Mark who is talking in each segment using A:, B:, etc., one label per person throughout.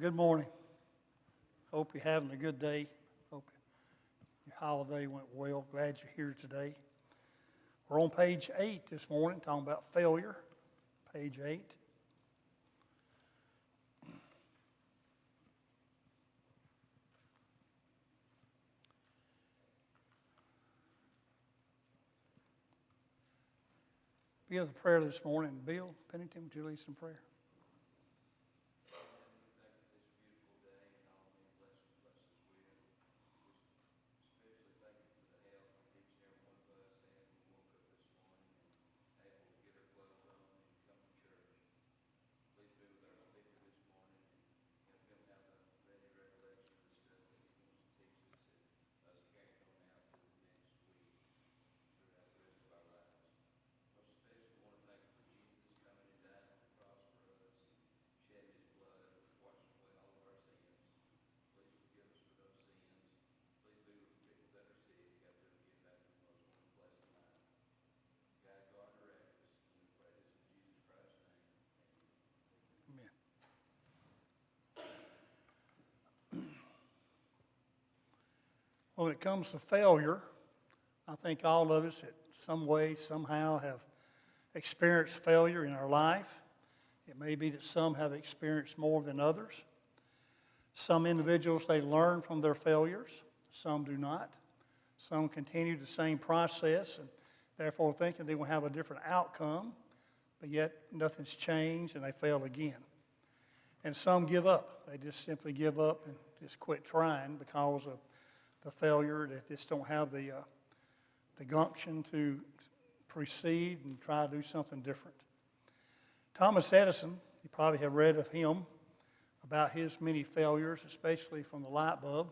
A: Good morning. Hope you're having a good day. Hope your holiday went well. Glad you're here today. We're on page 8 this morning, talking about failure. Page 8. Begin with a prayer this morning. Bill Pennington, would you lead some prayer? When it comes to failure, I think all of us in some way, somehow have experienced failure in our life. It may be that some have experienced more than others. Some individuals, they learn from their failures. Some do not. Some continue the same process and therefore thinking they will have a different outcome, but yet nothing's changed and they fail again. And some give up. They just simply give up and just quit trying because of the failure. They just don't have the gumption to proceed and try to do something different. Thomas Edison, you probably have read of him about his many failures, especially from the light bulb.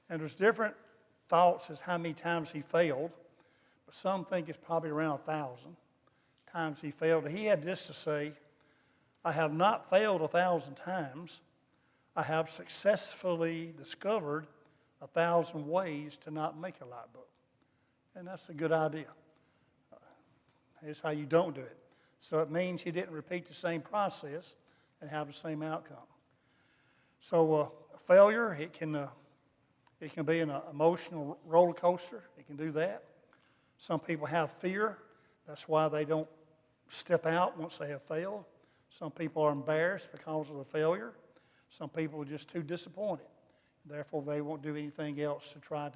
A: And there's different thoughts as how many times he failed, but some think it's probably around 1,000 times he failed. He had this to say: I have not failed 1,000 times. I have successfully discovered 1,000 ways to not make a light bulb. And that's a good idea. Here's how you don't do it. So it means you didn't repeat the same process and have the same outcome. So failure, it can be an emotional roller coaster. It can do that. Some people have fear. That's why they don't step out once they have failed. Some people are embarrassed because of the failure. Some people are just too disappointed. Therefore, they won't do anything else to try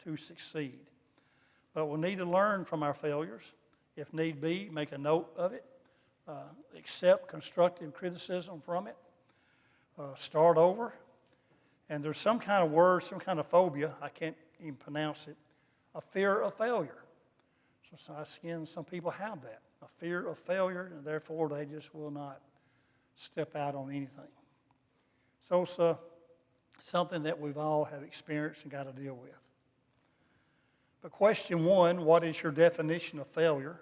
A: to succeed. But we'll need to learn from our failures. If need be, make a note of it. Accept constructive criticism from it. Start over. And there's some kind of word, some kind of phobia, I can't even pronounce it, a fear of failure. So again, some people have that, a fear of failure, and therefore they just will not step out on anything. So it's something that we've all have experienced and got to deal with. But question 1, what is your definition of failure?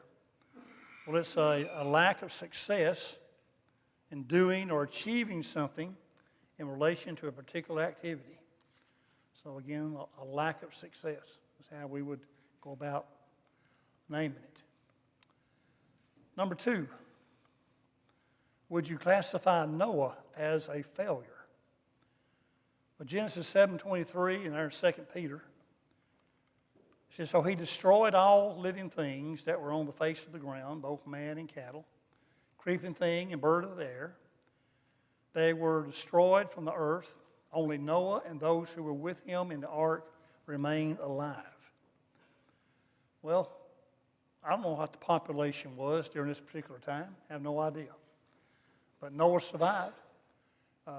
A: Well, it's a lack of success in doing or achieving something in relation to a particular activity. So again, a lack of success is how we would go about naming it. Number 2, would you classify Noah as a failure? Well, Genesis 7:23 and there's 2 Peter. It says, so he destroyed all living things that were on the face of the ground, both man and cattle, creeping thing and bird of the air. They were destroyed from the earth. Only Noah and those who were with him in the ark remained alive. Well, I don't know what the population was during this particular time. I have no idea. But Noah survived.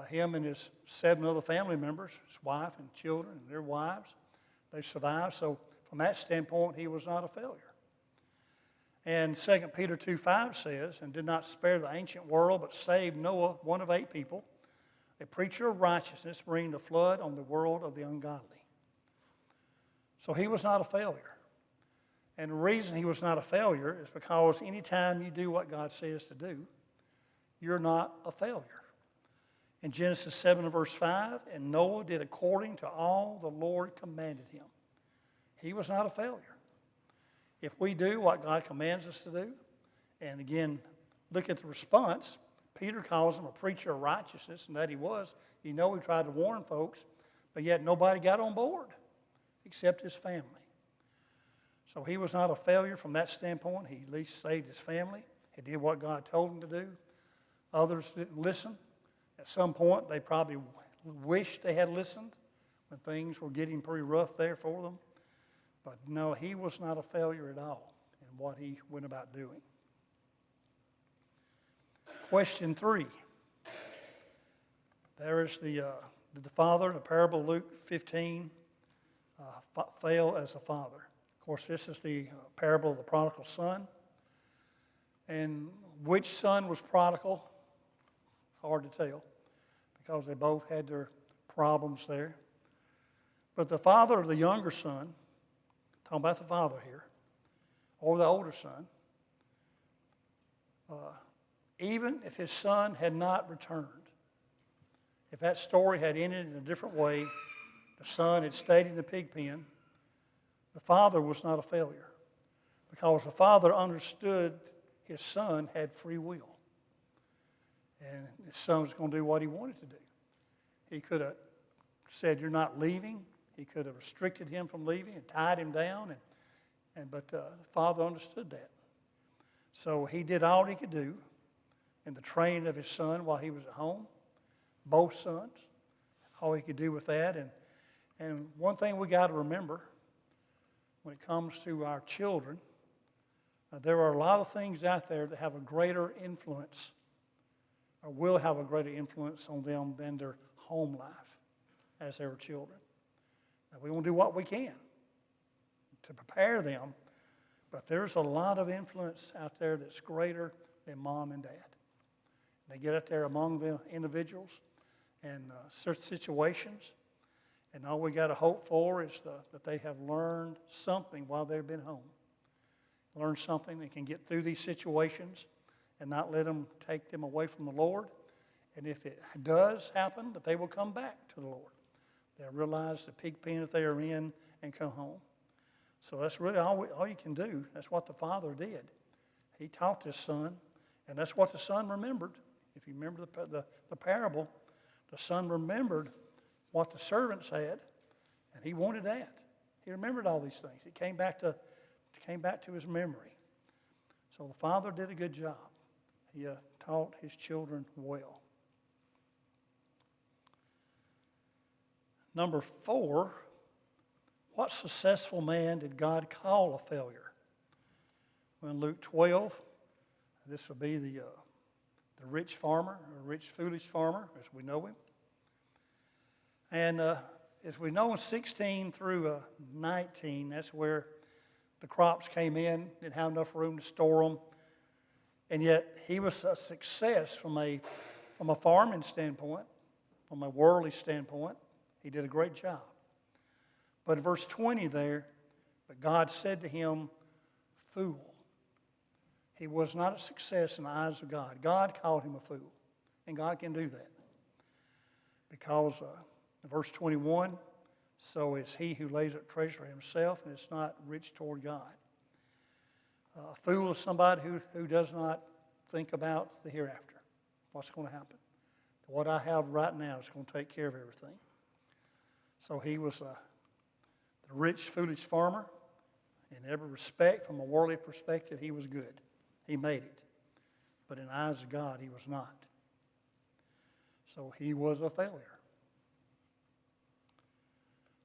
A: Him and his 7 other family members, his wife and children and their wives, they survived. So from that standpoint, he was not a failure. And 2 Peter 2:5 says, and did not spare the ancient world, but saved Noah, one of 8 people, a preacher of righteousness, bringing the flood on the world of the ungodly. So he was not a failure. And the reason he was not a failure is because anytime you do what God says to do, you're not a failure. In Genesis 7 and verse 5, and Noah did according to all the Lord commanded him. He was not a failure. If we do what God commands us to do, and again, look at the response, Peter calls him a preacher of righteousness, and that he was. He tried to warn folks, but yet nobody got on board except his family. So he was not a failure from that standpoint. He at least saved his family. He did what God told him to do. Others didn't listen. At some point, they probably wished they had listened when things were getting pretty rough there for them. But no, he was not a failure at all in what he went about doing. Question 3. There is did the father in the parable of Luke 15 fail as a father? Of course, this is the parable of the prodigal son. And which son was prodigal? It's hard to tell because they both had their problems there. But the father of the younger son, talking about the father here, or the older son, even if his son had not returned, if that story had ended in a different way, the son had stayed in the pig pen, the father was not a failure because the father understood his son had free will. And his son was going to do what he wanted to do. He could have said, "You're not leaving." He could have restricted him from leaving and tied him down. But the father understood that. So he did all he could do in the training of his son while he was at home. Both sons, all he could do with that. And one thing we got to remember when it comes to our children, there are a lot of things out there that have a greater influence or will have a greater influence on them than their home life as they were children. Now, we want to do what we can to prepare them, but there's a lot of influence out there that's greater than mom and dad. They get out there among the individuals and certain situations, and all we got to hope for is that they have learned something while they've been home. Learn something that can get through these situations and not let them take them away from the Lord. And if it does happen, that they will come back to the Lord. They'll realize the pig pen that they are in and come home. So that's really all you can do. That's what the father did. He taught his son, and that's what the son remembered. If you remember the parable, the son remembered what the servants had, and he wanted that. He remembered all these things. It came back to his memory. So the father did a good job. He taught his children well. Number 4, what successful man did God call a failure? Well, in Luke 12, this will be the rich farmer, or rich foolish farmer, as we know him. And as we know in 16 through 19, that's where the crops came in, didn't have enough room to store them. And yet he was a success from a farming standpoint, from a worldly standpoint. He did a great job. But in verse 20 there, but God said to him, "Fool." He was not a success in the eyes of God. God called him a fool. And God can do that. Because in verse 21, so is he who lays up treasure for himself and is not rich toward God. A fool is somebody who does not think about the hereafter. What's going to happen? What I have right now is going to take care of everything. So he was the rich, foolish farmer. In every respect, from a worldly perspective, he was good. He made it. But in the eyes of God, he was not. So he was a failure.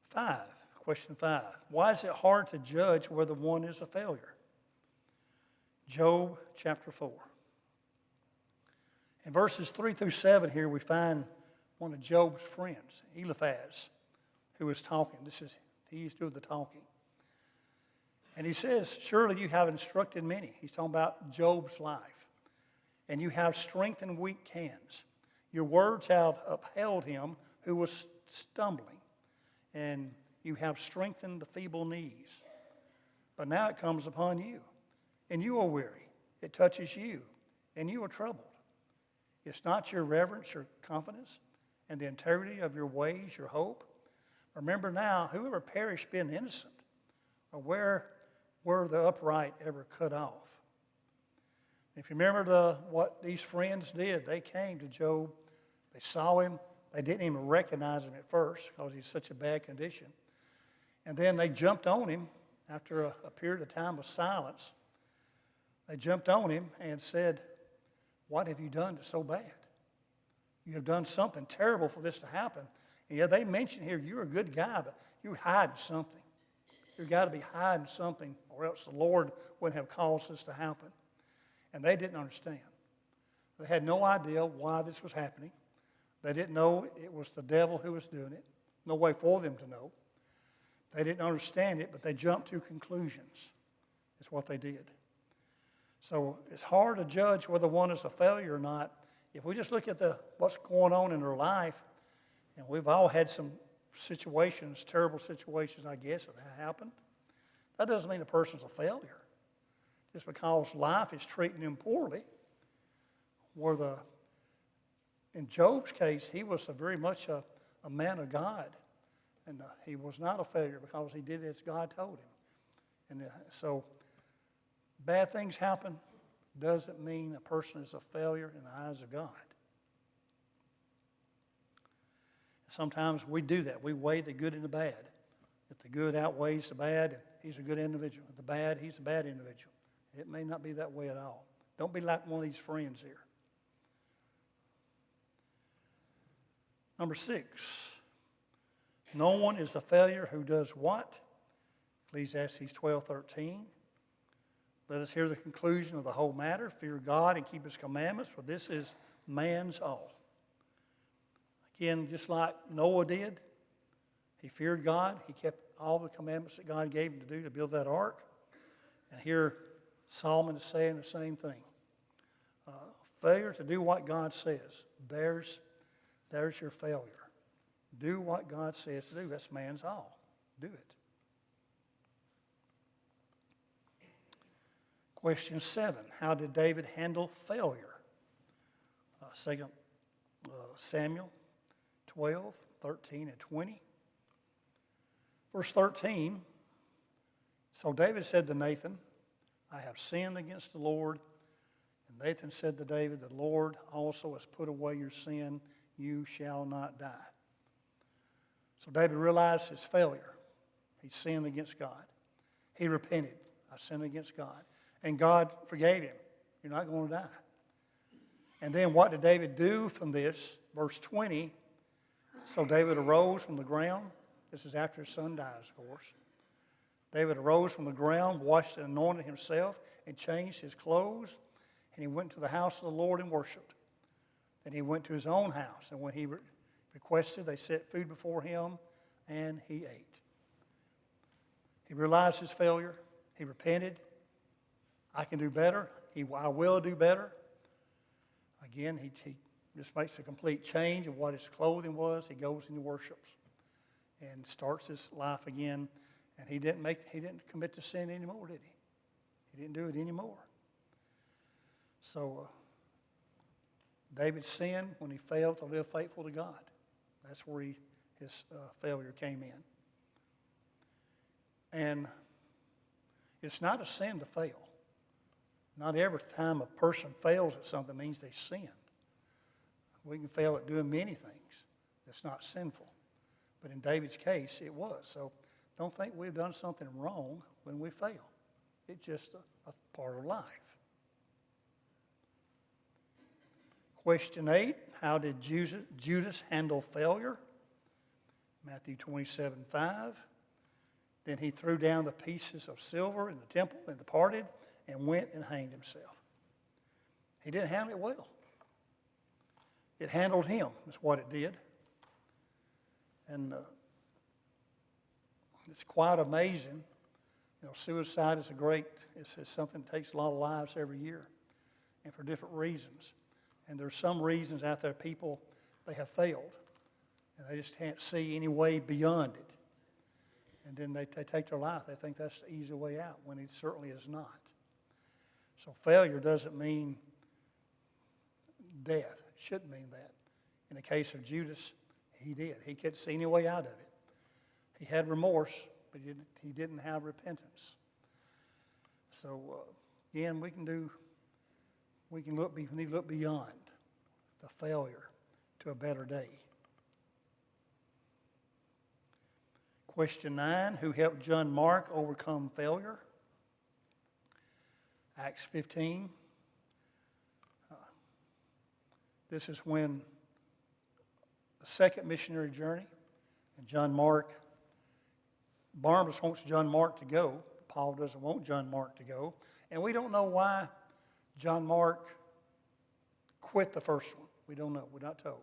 A: 5, question 5. Why is it hard to judge whether one is a failure? Job chapter 4. In verses 3 through 7 here, we find one of Job's friends, Eliphaz, who is talking. He's doing the talking. And he says, "Surely you have instructed many." He's talking about Job's life. "And you have strengthened weak hands. Your words have upheld him who was stumbling. And you have strengthened the feeble knees. But now it comes upon you, and you are weary. It touches you, and you are troubled. It's not your reverence, your confidence, and the integrity of your ways, your hope. Remember now, whoever perished being innocent, or where were the upright ever cut off? If you remember what these friends did, they came to Job. They saw him. They didn't even recognize him at first because he's such a bad condition. And then they jumped on him after a period of time of silence. They jumped on him and said, "What have you done that's so bad? You have done something terrible for this to happen." And yeah, they mentioned here, you're a good guy, but you're hiding something. You've got to be hiding something, or else the Lord wouldn't have caused this to happen. And they didn't understand. They had no idea why this was happening. They didn't know it was the devil who was doing it. No way for them to know. They didn't understand it, but they jumped to conclusions. That's what they did. So it's hard to judge whether one is a failure or not. If we just look at what's going on in their life, and we've all had some situations, terrible situations, I guess, that happened, that doesn't mean a person's a failure. Just because life is treating him poorly, in Job's case, he was very much a man of God. And he was not a failure because he did as God told him. And so bad things happen doesn't mean a person is a failure in the eyes of God. Sometimes we do that. We weigh the good and the bad. If the good outweighs the bad, he's a good individual. If the bad, he's a bad individual. It may not be that way at all. Don't be like one of these friends here. Number 6. No one is a failure who does what? Ecclesiastes 12:13. Let us hear the conclusion of the whole matter. Fear God and keep His commandments, for this is man's all. Again, just like Noah did, he feared God. He kept all the commandments that God gave him to do to build that ark. And here Solomon is saying the same thing. Failure to do what God says, there's your failure. Do what God says to do. That's man's all. Do it. Question 7. How did David handle failure? 2 Samuel 12, 13, and 20. Verse 13. So David said to Nathan, I have sinned against the Lord. And Nathan said to David, the Lord also has put away your sin. You shall not die. So David realized his failure. He sinned against God. He repented. I sinned against God. And God forgave him. You're not going to die. And then what did David do from this? Verse 20. So David arose from the ground. This is after his son dies, of course. David arose from the ground, washed and anointed himself, and changed his clothes. And he went to the house of the Lord and worshiped. Then he went to his own house. And when he requested, they set food before him, and he ate. He realized his failure. He repented. I can do better. I will do better. Again, he just makes a complete change of what his clothing was. He goes and he worships and starts his life again. And he didn't commit to sin anymore, did he? He didn't do it anymore. So David sinned when he failed to live faithful to God. That's where his failure came in. And it's not a sin to fail. Not every time a person fails at something means they sinned. We can fail at doing many things that's not sinful. But in David's case, it was. So don't think we've done something wrong when we fail. It's just a part of life. Question 8, how did Judas handle failure? Matthew 27:5. Then he threw down the pieces of silver in the temple and departed and went and hanged himself. He didn't handle it well. It handled him, is what it did. And it's quite amazing. You know, suicide is it's something that takes a lot of lives every year, and for different reasons. And there's some reasons out there people, they have failed, and they just can't see any way beyond it. And then they take their life. They think that's the easy way out, when it certainly is not. So failure doesn't mean death. It shouldn't mean that. In the case of Judas, he did. He couldn't see any way out of it. He had remorse, but he didn't have repentance. So again, we can do we need to look beyond the failure to a better day. Question 9, who helped John Mark overcome failure? Acts 15. This is when the second missionary journey, and Barnabas wants John Mark to go. Paul doesn't want John Mark to go. And we don't know why John Mark quit the first one. We don't know. We're not told.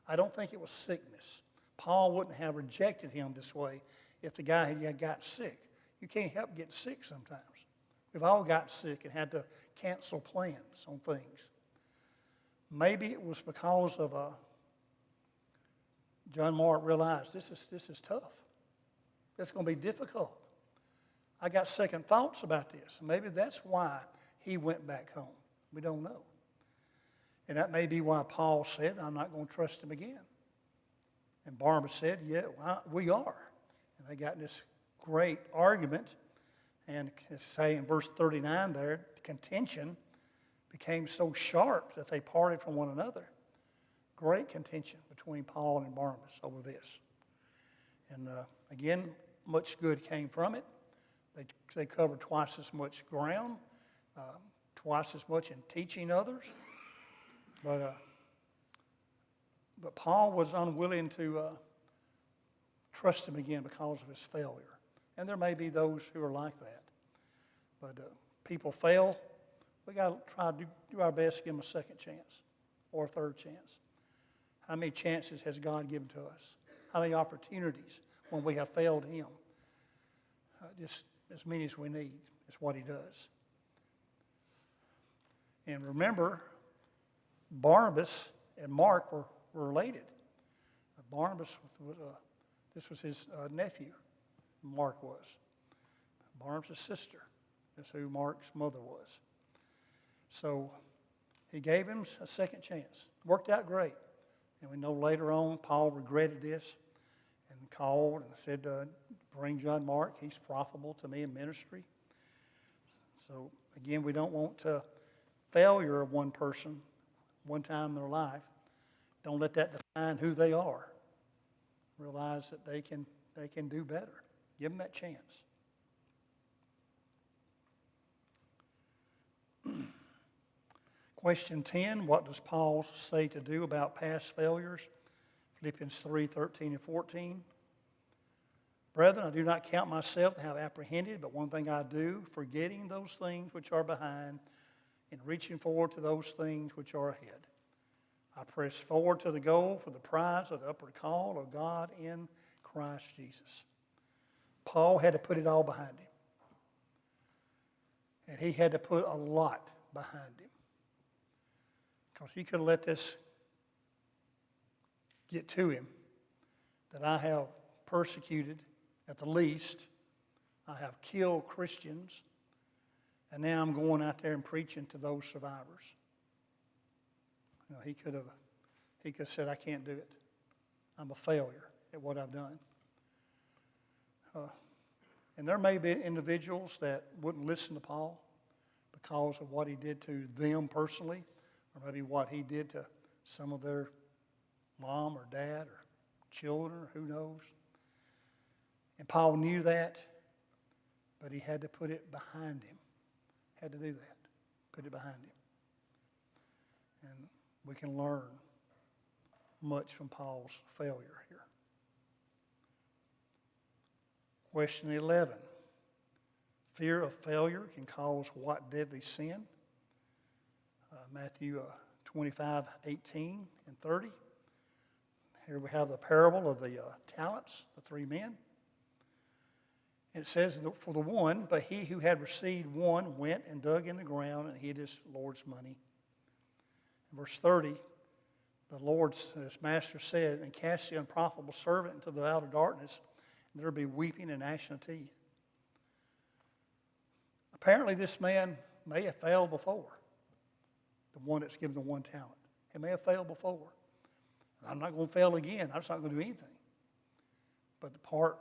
A: I don't think it was sickness. Paul wouldn't have rejected him this way if the guy had got sick. You can't help getting sick sometimes. We've all got sick and had to cancel plans on things. Maybe it was because of John Mark realized this is tough. It's going to be difficult. I got second thoughts about this. Maybe that's why he went back home. We don't know. And that may be why Paul said, I'm not going to trust him again. And Barnabas said, yeah, well, we are. And they got in this great argument. And it's saying in verse 39 there, the contention became so sharp that they parted from one another. Great contention between Paul and Barnabas over this. And again, much good came from it. They covered twice as much ground, twice as much in teaching others. But Paul was unwilling to trust him again because of his failure. And there may be those who are like that. But people fail. We got to try to do our best to give them a second chance or a third chance. How many chances has God given to us? How many opportunities when we have failed him? Just as many as we need is what he does. And remember, Barnabas and Mark were related. Barnabas, this was his nephew, Mark was. Barnabas' sister. That's who Mark's mother was. So he gave him a second chance. Worked out great. And we know later on Paul regretted this and called and said, bring John Mark. He's profitable to me in ministry. So again, we don't want failure of one person one time in their life. Don't let that define who they are. Realize that they can do better. Give them that chance. Question 10, what does Paul say to do about past failures? Philippians 3:13 and 14. Brethren, I do not count myself to have apprehended, but one thing I do, forgetting those things which are behind and reaching forward to those things which are ahead. I press forward to the goal for the prize of the upward call of God in Christ Jesus. Paul had to put it all behind him. And he had to put a lot behind him. Because he could have let this get to him, that I have persecuted, at the least, I have killed Christians, and now I'm going out there and preaching to those survivors. You know, he could have said, I can't do it. I'm a failure at what I've done. And there may be individuals that wouldn't listen to Paul because of what he did to them personally, or maybe what he did to some of their mom or dad or children, or who knows. And Paul knew that, but he had to put it behind him. Had to do that. Put it behind him. And we can learn much from Paul's failure here. Question 11. Fear of failure can cause what deadly sin? Matthew 25:18 and 30. Here we have the parable of the talents, the 3 men. And it says, for the one, but he who had received one went and dug in the ground and hid his Lord's money. In verse 30, his master said, and cast the unprofitable servant into the outer darkness, and there will be weeping and gnashing of teeth. Apparently this man may have failed before. The one that's given the 1 talent. He may have failed before. I'm not going to fail again. I'm just not going to do anything. But the part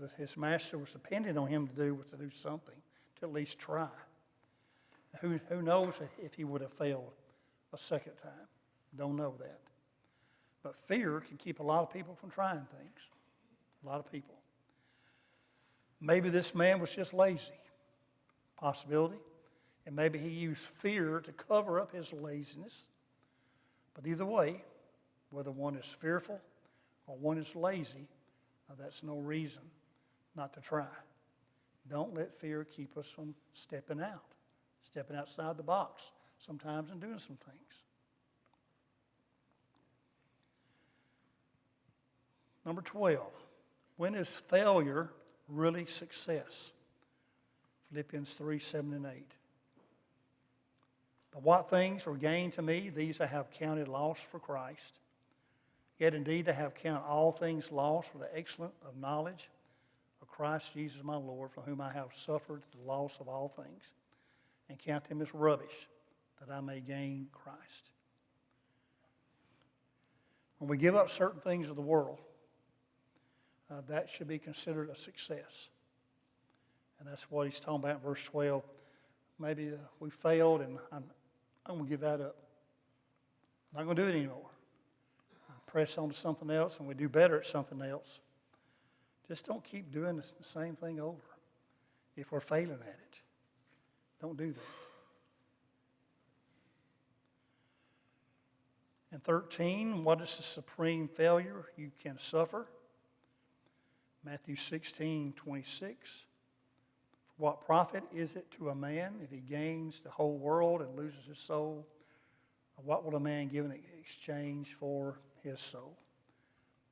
A: that his master was dependent on him to do was to do something, to at least try. Who knows if he would have failed a second time? Don't know that. But fear can keep a lot of people from trying things. A lot of people. Maybe this man was just lazy. Possibility. And maybe he used fear to cover up his laziness. But either way, whether one is fearful or one is lazy, that's no reason not to try. Don't let fear keep us from stepping outside the box sometimes and doing some things. Number 12, when is failure really success? Philippians 3, 7 and 8. But what things were gained to me, these I have counted loss for Christ. Yet indeed I have counted all things lost for the excellence of knowledge of Christ Jesus my Lord, for whom I have suffered the loss of all things, and count them as rubbish, that I may gain Christ. When we give up certain things of the world, that should be considered a success. And that's what he's talking about in verse 12. Maybe we failed and I'm going to give that up. I'm not going to do it anymore. I press on to something else and we do better at something else. Just don't keep doing the same thing over if we're failing at it. Don't do that. And 13, what is the supreme failure you can suffer? Matthew 16, 26. What profit is it to a man if he gains the whole world and loses his soul? Or what will a man give in exchange for his soul?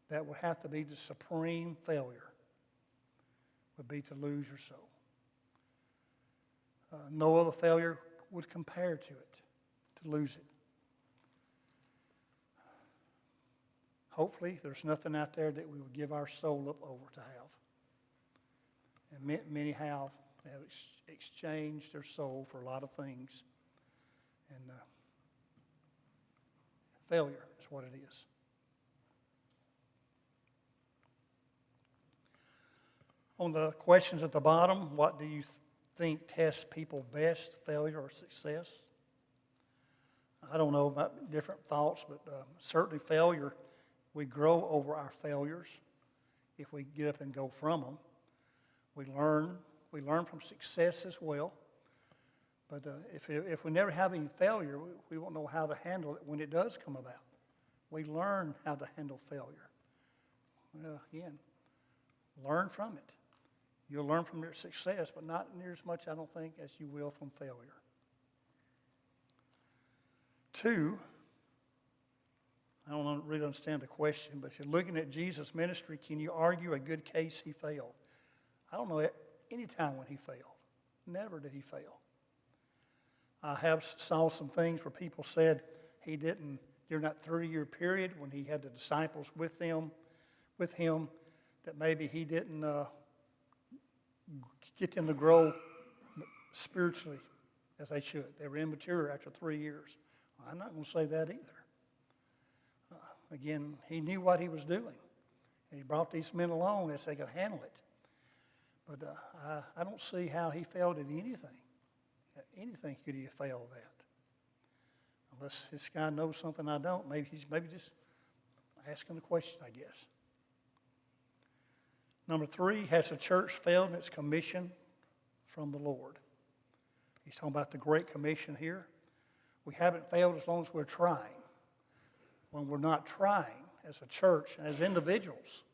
A: That would have to be the supreme failure, would be to lose your soul. No other failure would compare to it, to lose it. Hopefully, there's nothing out there that we would give our soul up over to have. And many have exchanged their soul for a lot of things. And failure is what it is. On the questions at the bottom, what do you think tests people best, failure or success? I don't know about different thoughts, but certainly failure. We grow over our failures if we get up and go from them. We learn from success as well. But if we never have any failure, we won't know how to handle it when it does come about. We learn how to handle failure. Well, again, learn from it. You'll learn from your success, but not near as much, I don't think, as you will from failure. 2, I don't really understand the question, but if you're looking at Jesus' ministry, can you argue a good case he failed? I don't know any time when he failed. Never did he fail. I have saw some things where people said he didn't, during that 30-year period when he had the disciples with him, that maybe he didn't get them to grow spiritually as they should. They were immature after 3 years. I'm not going to say that either. Again, he knew what he was doing. And he brought these men along as they could handle it. But I don't see how he failed at anything. Anything could he have failed at? Unless this guy knows something I don't. Maybe he's just asking the question, I guess. Number 3, has the church failed in its commission from the Lord? He's talking about the Great Commission here. We haven't failed as long as we're trying. When we're not trying as a church, as individuals,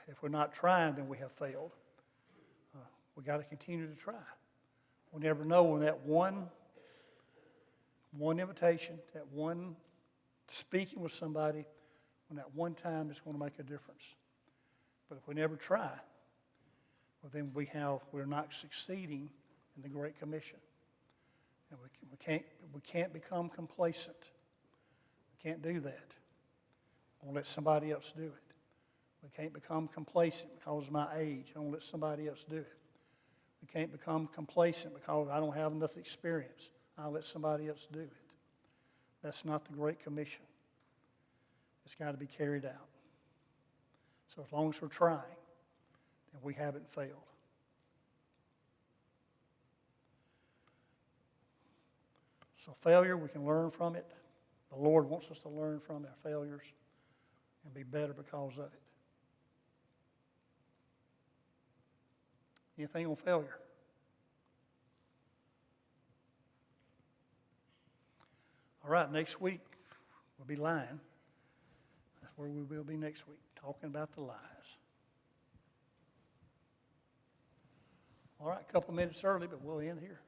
A: if we're not trying, then we have failed. We've got to continue to try. We never know when that one invitation, that one speaking with somebody, when that one time is going to make a difference. But if we never try, well, then we're not succeeding in the Great Commission. And we can't become complacent. We can't do that. We'll let somebody else do it. We can't become complacent because of my age. I won't let somebody else do it. We can't become complacent because I don't have enough experience. I'll let somebody else do it. That's not the Great Commission. It's got to be carried out. So as long as we're trying, then we haven't failed. So failure, we can learn from it. The Lord wants us to learn from our failures and be better because of it. Anything on failure? All right, next week we'll be lying. That's where we will be next week, talking about the lies. All right, a couple minutes early, but we'll end here.